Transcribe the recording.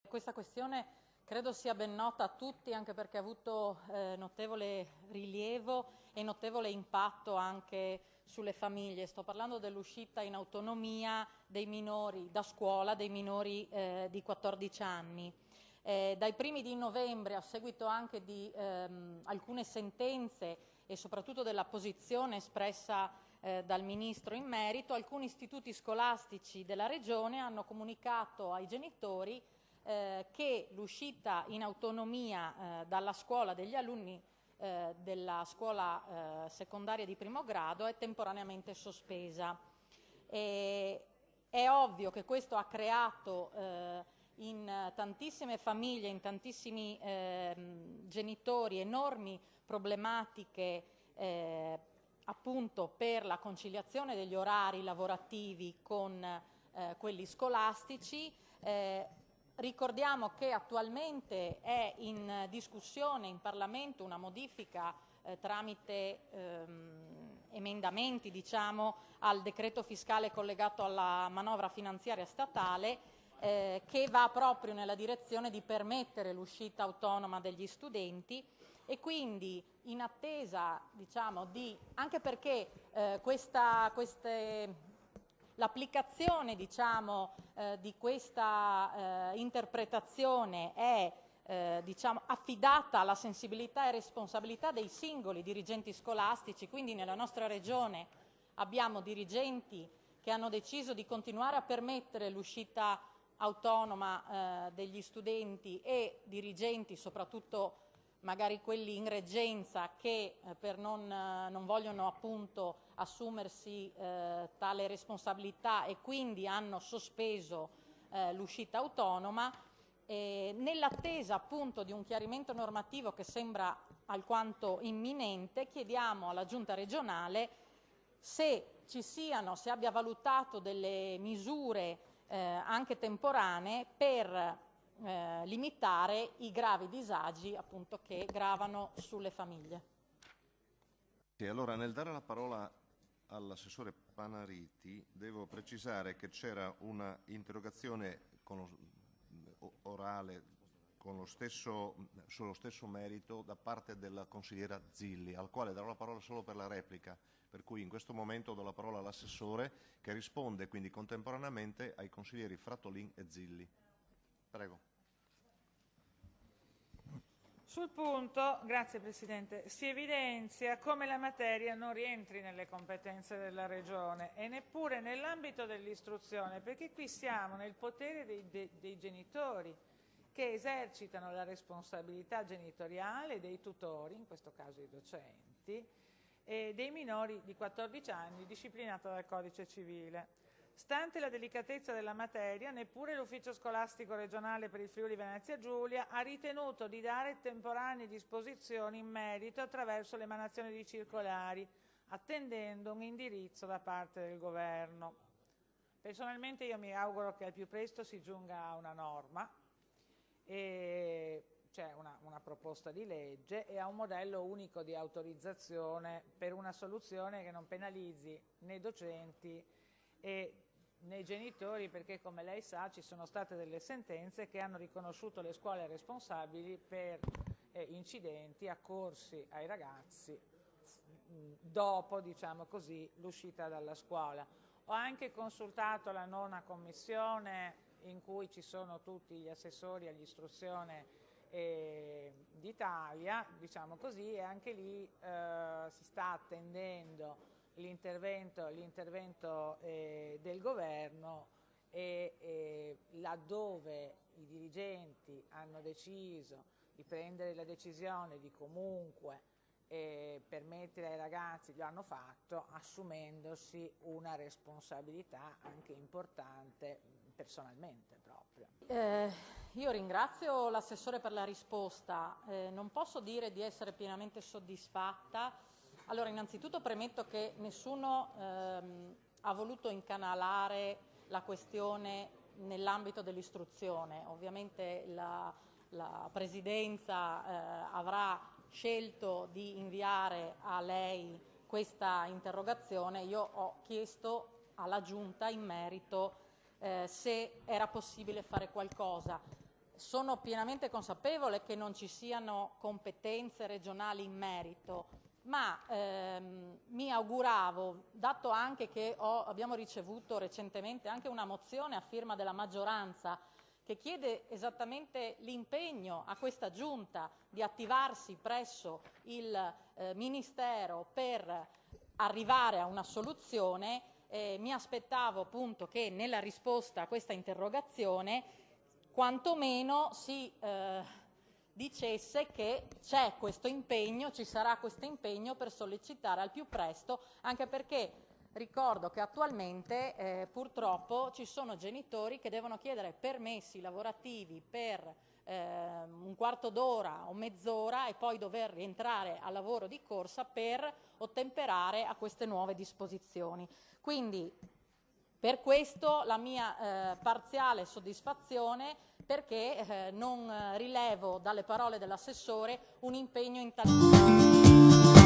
Questa questione credo sia ben nota a tutti, anche perché ha avuto notevole rilievo e notevole impatto anche sulle famiglie. Sto parlando dell'uscita in autonomia dei minori da scuola, dei minori di 14 anni. Dai primi di novembre, a seguito anche di alcune sentenze e soprattutto della posizione espressa dal Ministro in merito, alcuni istituti scolastici della Regione hanno comunicato ai genitori che l'uscita in autonomia dalla scuola degli alunni della scuola secondaria di primo grado è temporaneamente sospesa. È ovvio che questo ha creato in tantissime famiglie, in tantissimi genitori, enormi problematiche appunto per la conciliazione degli orari lavorativi con quelli scolastici. Ricordiamo che attualmente è in discussione in Parlamento una modifica tramite emendamenti, diciamo, al decreto fiscale collegato alla manovra finanziaria statale, che va proprio nella direzione di permettere l'uscita autonoma degli studenti, e quindi in attesa, diciamo, anche perché l'applicazione, diciamo, di questa interpretazione è diciamo, affidata alla sensibilità e responsabilità dei singoli dirigenti scolastici. Quindi nella nostra Regione abbiamo dirigenti che hanno deciso di continuare a permettere l'uscita autonoma degli studenti e dirigenti, soprattutto magari quelli in reggenza, che non vogliono appunto assumersi tale responsabilità e quindi hanno sospeso l'uscita autonoma. Nell'attesa appunto di un chiarimento normativo che sembra alquanto imminente, chiediamo alla Giunta regionale se abbia valutato delle misure anche temporanee per limitare i gravi disagi appunto che gravano sulle famiglie. Sì, allora nel dare la parola all'assessore Panariti devo precisare che c'era una interrogazione orale sullo stesso merito da parte della consigliera Zilli, al quale darò la parola solo per la replica, per cui in questo momento do la parola all'assessore che risponde quindi contemporaneamente ai consiglieri Fratolin e Zilli. Prego. Sul punto, grazie Presidente, si evidenzia come la materia non rientri nelle competenze della Regione e neppure nell'ambito dell'istruzione, perché qui siamo nel potere dei genitori che esercitano la responsabilità genitoriale dei tutori, in questo caso i docenti, e dei minori di 14 anni disciplinata dal Codice Civile. Stante la delicatezza della materia, neppure l'Ufficio Scolastico Regionale per il Friuli Venezia Giulia ha ritenuto di dare temporanee disposizioni in merito attraverso l'emanazione di circolari, attendendo un indirizzo da parte del Governo. Personalmente io mi auguro che al più presto si giunga a una norma, cioè una proposta di legge e a un modello unico di autorizzazione per una soluzione che non penalizzi né i docenti nei genitori, perché come lei sa ci sono state delle sentenze che hanno riconosciuto le scuole responsabili per incidenti accorsi ai ragazzi dopo, diciamo così, l'uscita dalla scuola. Ho anche consultato la 9ª commissione in cui ci sono tutti gli assessori all'istruzione d'Italia, diciamo così, e anche lì si sta attendendo l'intervento del governo e laddove i dirigenti hanno deciso di prendere la decisione di comunque permettere ai ragazzi, lo hanno fatto assumendosi una responsabilità anche importante personalmente proprio. Io ringrazio l'assessore per la risposta, non posso dire di essere pienamente soddisfatta. Allora, innanzitutto premetto che nessuno ha voluto incanalare la questione nell'ambito dell'istruzione. Ovviamente la Presidenza avrà scelto di inviare a lei questa interrogazione. Io ho chiesto alla Giunta in merito se era possibile fare qualcosa. sono pienamente consapevole che non ci siano competenze regionali in merito, ma mi auguravo, dato anche che abbiamo ricevuto recentemente anche una mozione a firma della maggioranza che chiede esattamente l'impegno a questa Giunta di attivarsi presso il Ministero per arrivare a una soluzione, mi aspettavo appunto che nella risposta a questa interrogazione quantomeno si dicesse che c'è questo impegno, ci sarà questo impegno per sollecitare al più presto, anche perché ricordo che attualmente purtroppo ci sono genitori che devono chiedere permessi lavorativi per un quarto d'ora o mezz'ora e poi dover rientrare al lavoro di corsa per ottemperare a queste nuove disposizioni. Quindi per questo la mia parziale soddisfazione, perché non rilevo dalle parole dell'assessore un impegno in tal senso.